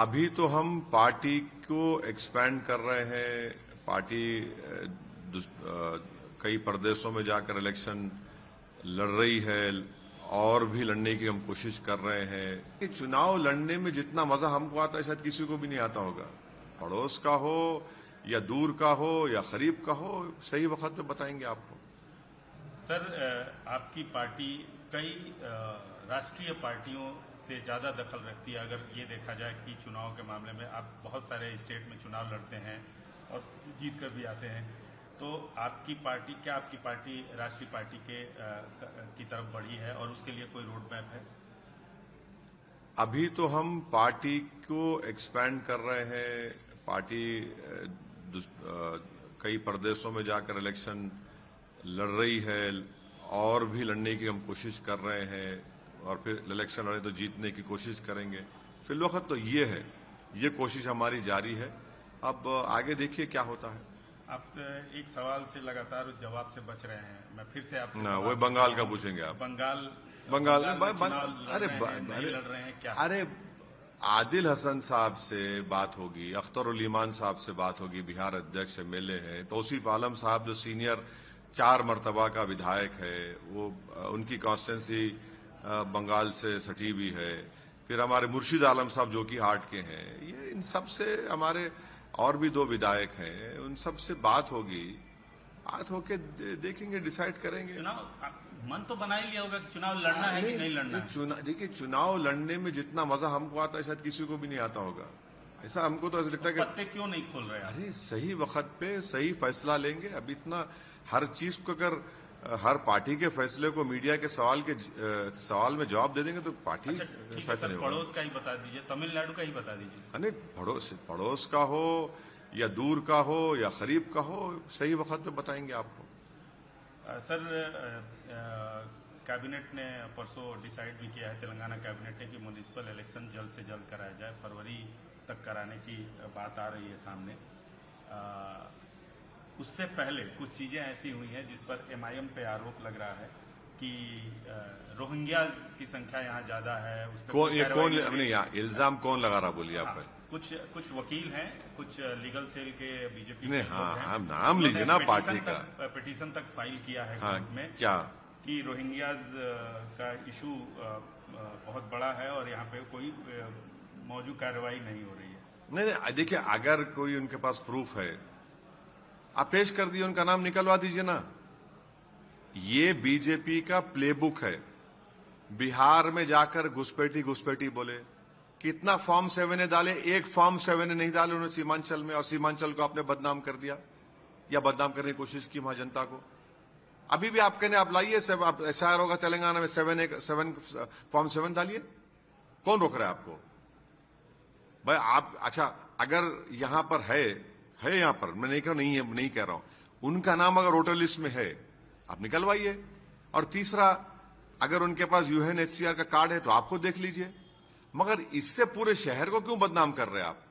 अभी तो हम पार्टी को एक्सपैंड कर रहे हैं। पार्टी कई प्रदेशों में जाकर इलेक्शन लड़ रही है और भी लड़ने की हम कोशिश कर रहे हैं। कि चुनाव लड़ने में जितना मजा हमको आता है शायद किसी को भी नहीं आता होगा। पड़ोस का हो या दूर का हो या करीब का हो, सही वक्त पे बताएंगे आपको। सर, आपकी पार्टी कई राष्ट्रीय पार्टियों से ज्यादा दखल रखती है। अगर ये देखा जाए कि चुनाव के मामले में आप बहुत सारे स्टेट में चुनाव लड़ते हैं और जीत कर भी आते हैं, तो आपकी पार्टी राष्ट्रीय पार्टी की तरफ बढ़ी है और उसके लिए कोई रोड मैप है? अभी तो हम पार्टी को एक्सपैंड कर रहे हैं। पार्टी कई प्रदेशों में जाकर इलेक्शन लड़ रही है और भी लड़ने की हम कोशिश कर रहे हैं, और फिर इलेक्शन लड़े तो जीतने की कोशिश करेंगे। फिलवक्त तो ये है, ये कोशिश हमारी जारी है। अब आगे देखिए क्या होता है। आप एक सवाल से लगातार जवाब से बच रहे हैं। मैं फिर से आपसे ना, वो बंगाल का पूछेंगे आप। बंगाल अरे लड़ रहे हैं क्या? अरे आदिल हसन साहब से बात होगी, अख्तर उल ईमान साहब से बात होगी, बिहार अध्यक्ष एमएलए हैं। तौसीफ आलम साहब जो सीनियर 4 मरतबा का विधायक है, वो उनकी कॉन्स्टिट्यूंसी बंगाल से सटी भी है। फिर हमारे मुर्शिद आलम साहब जो कि हार्ट के हैं, ये इन सब से हमारे और भी 2 विधायक हैं, उन सब से बात होगी। बात होके देखेंगे, डिसाइड करेंगे। चुनाव मन तो बना ही लिया होगा कि चुनाव लड़ना है कि नहीं लड़ना है। देखिए, चुनाव लड़ने में जितना मजा हमको आता है शायद किसी को भी नहीं आता होगा। ऐसा हमको तो ऐसा लगता है कि पत्ते क्यों नहीं खोल रहे? अरे सही वक्त पे सही फैसला लेंगे। अब इतना हर चीज को, अगर हर पार्टी के फैसले को मीडिया के सवाल में जवाब दे देंगे तो पार्टी फैसला नहीं होगा। पड़ोस का ही बता दीजिए, तमिलनाडु का ही बता दीजिए। नहीं, पड़ोस का हो या दूर का हो या करीब का हो, सही वक्त पे बताएंगे आपको। सर, कैबिनेट ने परसों डिसाइड भी किया है, तेलंगाना कैबिनेट ने, कि म्युनिसिपल इलेक्शन जल्द से जल्द कराया जाए। फरवरी तक कराने की बात आ रही है सामने। उससे पहले कुछ चीजें ऐसी हुई हैं जिस पर एमआईएम पे आरोप लग रहा है कि रोहिंग्याज की संख्या यहाँ ज्यादा है। इल्जाम कौन लगा रहा, बोलिए आप। कुछ वकील हैं, कुछ लीगल सेल के बीजेपी ने नाम लीजिए ना पार्टी का। पिटीशन तक फाइल किया है कोर्ट में क्या कि रोहिंग्याज का इशू बहुत बड़ा है और यहाँ पे कोई मौजूद कार्रवाई नहीं हो रही है। नहीं, देखिए, अगर कोई उनके पास प्रूफ है, आप पेश कर दिए, उनका नाम निकलवा दीजिए ना। ये बीजेपी का प्लेबुक है। बिहार में जाकर घुसपैठी बोले, कितना फॉर्म 7 ने डाले, एक फॉर्म 7 ने नहीं डाले उन्होंने सीमांचल में, और सीमांचल को आपने बदनाम कर दिया या बदनाम करने की कोशिश की वहां जनता को। अभी भी आप कहने आप लाइए, आप एसआईआर होगा तेलंगाना में, 7 फॉर्म 7 डालिए। कौन रोक रहा है आपको भाई? आप अच्छा, अगर यहां पर है यहां पर, मैं नहीं कह रहा हूं, उनका नाम अगर वोटर लिस्ट में है, आप निकलवाइए। और तीसरा, अगर उनके पास यूएनएचसीआर का कार्ड है तो आपको देख लीजिए। मगर इससे पूरे शहर को क्यों बदनाम कर रहे हैं आप?